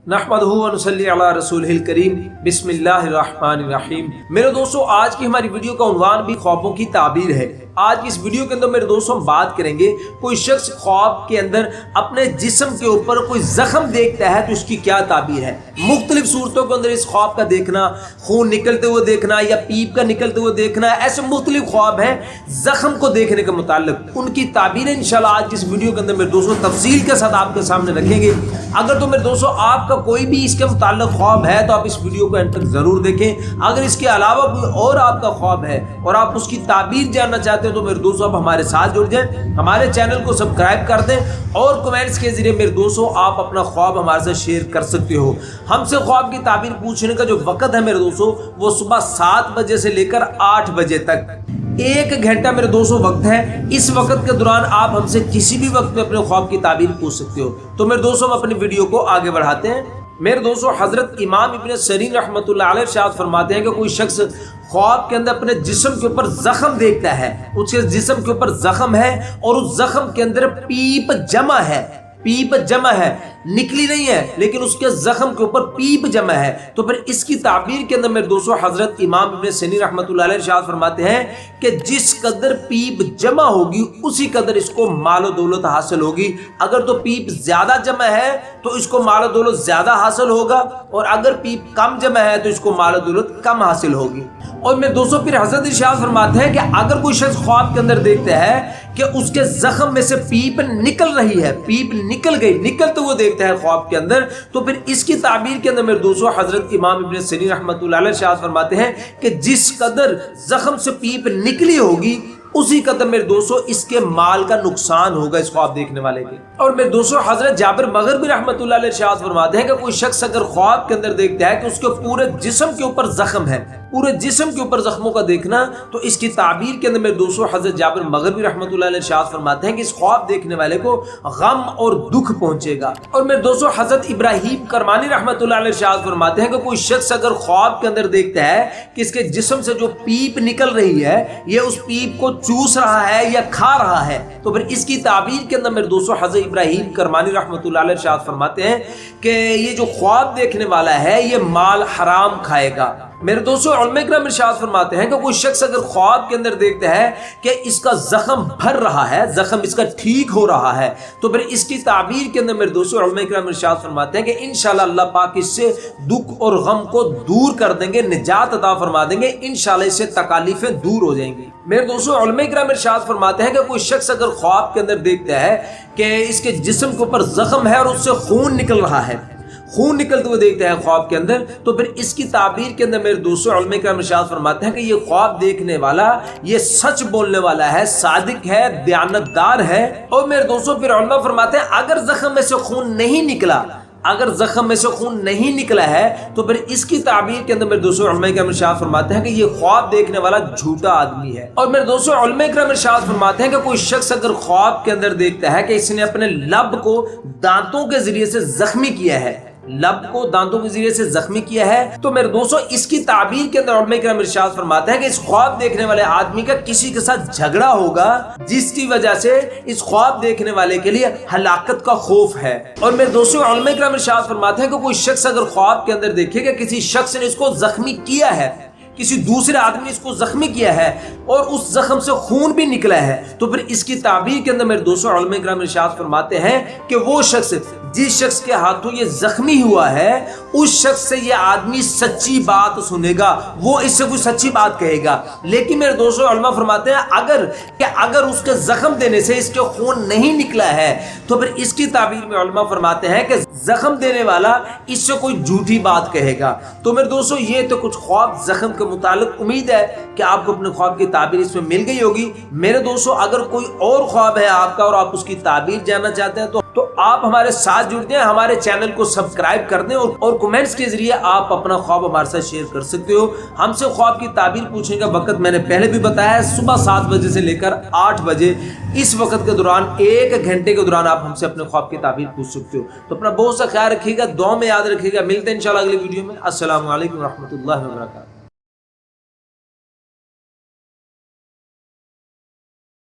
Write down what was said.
نحمدہ و نصلی علی رسولہ الکریم بسم اللہ الرحمن الرحیم۔ میرے دوستو، آج کی ہماری ویڈیو کا عنوان بھی خوابوں کی تعبیر ہے۔ آج کی اس ویڈیو کے اندر میرے دوستوں ہم بات کریں گے کوئی شخص خواب کے اندر اپنے جسم کے اوپر کوئی زخم دیکھتا ہے تو اس کی کیا تعبیر ہے۔ مختلف صورتوں کے اندر اس خواب کا دیکھنا، خون نکلتے ہوئے دیکھنا یا پیپ کا نکلتے ہوئے دیکھنا، ایسے مختلف خواب ہیں زخم کو دیکھنے کے متعلق۔ ان کی تعبیریں انشاءاللہ آج کی اس ویڈیو کے اندر میرے دوستوں تفصیل کے ساتھ آپ کے سامنے رکھیں گے۔ اگر تو میرے دوستوں آپ کا کوئی بھی اس کے متعلق خواب ہے تو آپ اس ویڈیو کو اینڈ تک ضرور دیکھیں۔ اگر اس کے علاوہ کوئی اور آپ کا خواب ہے اور آپ اس کی تعبیر جاننا چاہتے ہیں تو میرے دوستوں آپ ہمارے ساتھ جڑ جائیں، ہمارے چینل کو سبسکرائب کر دیں اور کمنٹس کے ذریعے میرے دوستوں آپ اپنا خواب ہمارے ساتھ شیئر کر سکتے ہو۔ ہم سے خواب کی تعبیر پوچھنے کا جو وقت ہے میرے دوستوں وہ صبح 7 بجے سے لے کر 8 بجے تک 1 گھنٹہ میرے دوستوں وقت ہے۔ اس وقت کے دوران آپ ہم سے کسی بھی وقت میں اپنے خواب کی تعبیر پوچھ سکتے ہو۔ تو میرے دوستوں ہم اپنی ویڈیو کو آگے بڑھاتے ہیں۔ میرے دوستوں حضرت امام ابن سیرین رحمۃ اللہ علیہ ارشاد فرماتے ہیں کہ کوئی شخص خواب کے اندر اپنے جسم کے اوپر زخم دیکھتا ہے، اس کے جسم کے اوپر زخم ہے اور اس زخم کے اندر پیپ جمع ہے، پیپ جمع ہے، نکلی نہیں ہے لیکن اس کے زخم کے اوپر پیپ جمع ہے، تو پھر اس کی تعبیر کے اندر میرے دوستوں حضرت امام ابن سیرین رحمۃ اللہ علیہ ارشاد فرماتے ہیں کہ جس قدر پیپ جمع ہوگی اسی قدر اس کو مال و دولت حاصل ہوگی۔ اگر تو پیپ زیادہ جمع ہے تو اس کو مال و دولت زیادہ حاصل ہوگا، اور اگر پیپ کم جمع ہے تو اس کو مال و دولت کم حاصل ہوگی۔ اور میرے دوستوں پھر حضرت ارشاد فرماتے ہیں کہ اگر کوئی شخص خواب کے اندر دیکھتا ہے کہ اس کے زخم میں سے پیپ نکل رہی ہے، پیپ نکل گئی، نکلتے ہوئے دیکھتا ہے خواب کے اندر، تو پھر اس کی تعبیر کے اندر میرے دوستوں حضرت امام ابن سیرین رحمۃ اللہ علیہ ارشاد فرماتے ہیں کہ جس قدر زخم سے پیپ نکلی ہوگی اسی قدر میرے دوستوں اس کے مال کا نقصان ہوگا اس خواب دیکھنے والے کے۔ اور میرے دوستوں حضرت جابر مغربی رحمۃ اللہ علیہ ارشاد فرماتے ہیں کہ کوئی شخص اگر خواب کے اندر دیکھتا ہے کہ اس کے پورے جسم کے اوپر زخم ہے، پورے جسم کے اوپر زخموں کا دیکھنا، تو اس کی تعبیر کے اندر میرے دوستوں حضرت جابر مغربی رحمۃ اللہ علیہ ارشاد فرماتے ہیں کہ اس خواب دیکھنے والے کو غم اور دکھ پہنچے گا۔ اور میرے دوستوں حضرت ابراہیم کرمانی رحمۃ اللہ علیہ ارشاد فرماتے ہیں کہ کوئی شخص اگر خواب کے اندر دیکھتا ہے کہ اس کے جسم سے جو پیپ نکل رہی ہے یہ اس پیپ کو چوس رہا ہے یا کھا رہا ہے، تو پھر اس کی تعبیر کے اندر میرے دوستوں حضرت ابراہیم کرمانی رحمۃ اللہ علیہ ارشاد فرماتے ہیں کہ یہ جو خواب دیکھنے والا ہے یہ مال حرام کھائے گا۔ میرے دوستوں علماء کرام ارشاد فرماتے ہیں کہ کوئی شخص اگر خواب کے اندر دیکھتا ہے کہ اس کا زخم بھر رہا ہے، زخم اس کا ٹھیک ہو رہا ہے، تو پھر اس کی تعبیر کے اندر میرے دوستوں علماء کرام ارشاد فرماتے ہیں کہ انشاءاللہ اللہ پاک اس سے دکھ اور غم کو دور کر دیں گے، نجات عطا فرما دیں گے، انشاءاللہ اس سے تکالیفیں دور ہو جائیں گی۔ میرے دوستوں علماء کرام ارشاد فرماتے ہیں کہ کوئی شخص اگر خواب کے اندر دیکھتا ہے کہ اس کے جسم کے اوپر زخم ہے اور اس سے خون نکل رہا ہے، خون نکلتے ہوئے دیکھتا ہے خواب کے اندر، تو پھر اس کی تعبیر کے اندر میرے دوستوں علماء کرام ارشاد فرماتے ہیں کہ یہ خواب دیکھنے والا یہ سچ بولنے والا ہے، صادق ہے، دیانتدار ہے۔ اور میرے دوستوں پھر علماء فرماتے ہیں اگر زخم میں سے خون نہیں نکلا، اگر زخم میں سے خون نہیں نکلا ہے تو پھر اس کی تعبیر کے اندر میرے دوستوں علماء کرام ارشاد فرماتے ہیں کہ یہ خواب دیکھنے والا جھوٹا آدمی ہے۔ اور میرے دوستوں علماء کرام ارشاد فرماتے ہیں کہ کوئی شخص اگر خواب کے اندر دیکھتا ہے کہ اس نے اپنے لب کو دانتوں کے ذریعے سے زخمی کیا ہے، لب کو دانتوں کے ذریعے سے زخمی کیا ہے، تو میرے دوستوں اس کی تعبیر کے اندر علماء کرام ارشاد فرماتے ہیں کہ اس خواب دیکھنے والے آدمی کا کسی کے ساتھ جھگڑا ہوگا جس کی وجہ سے اس خواب دیکھنے والے کے لیے ہلاکت کا خوف ہے۔ اور میرے دوستوں علماء کرام ارشاد فرماتے ہیں کہ کوئی شخص اگر خواب کے اندر دیکھے کہ کسی شخص نے اس کو زخمی کیا ہے، کسی دوسرے آدمی نے اس کو زخمی کیا ہے اور اس زخم سے خون بھی نکلا ہے، تو پھر اس کی تعبیر کے اندر میرے دوستوں علماء کرام ارشاد فرماتے ہیں کہ وہ شخص جس شخص کے ہاتھوں یہ زخمی ہوا ہے اس شخص سے یہ آدمی سچی بات سنے گا، وہ اس سے کوئی سچی بات کہے گا۔ لیکن میرے دوستوں علماء فرماتے ہیں اگر اس کے زخم دینے سے اس کے خون نہیں نکلا ہے تو پھر اس کی تعبیر میں علماء فرماتے ہیں کہ زخم دینے والا اس سے کوئی جھوٹی بات کہے گا۔ تو میرے دوستوں یہ تو کچھ خواب زخم کے متعلق، امید ہے کہ آپ کو اپنے خواب کی تعبیر اس میں مل گئی ہوگی۔ میرے دوستوں اگر کوئی اور خواب ہے آپ کا اور آپ اس کی تعبیر جاننا چاہتے ہیں تو آپ ہمارے ساتھ جڑ جائیں، ہمارے چینل کو سبسکرائب کر دیں اور کمنٹس کے ذریعے آپ اپنا خواب ہمارے ساتھ شیئر کر سکتے ہو۔ ہم سے خواب کی تعبیر پوچھنے کا وقت میں نے پہلے بھی بتایا ہے، صبح 7 بجے سے لے کر 8 بجے، اس وقت کے دوران 1 گھنٹے کے دوران آپ ہم سے اپنے خواب کی تعبیر پوچھ سکتے ہو۔ تو اپنا بہت سا خیال رکھیے گا، دعا میں یاد رکھیے گا۔ ملتے ہیں انشاءاللہ اگلی ویڈیو میں۔ السلام علیکم ورحمۃ اللہ وبرکاتہ۔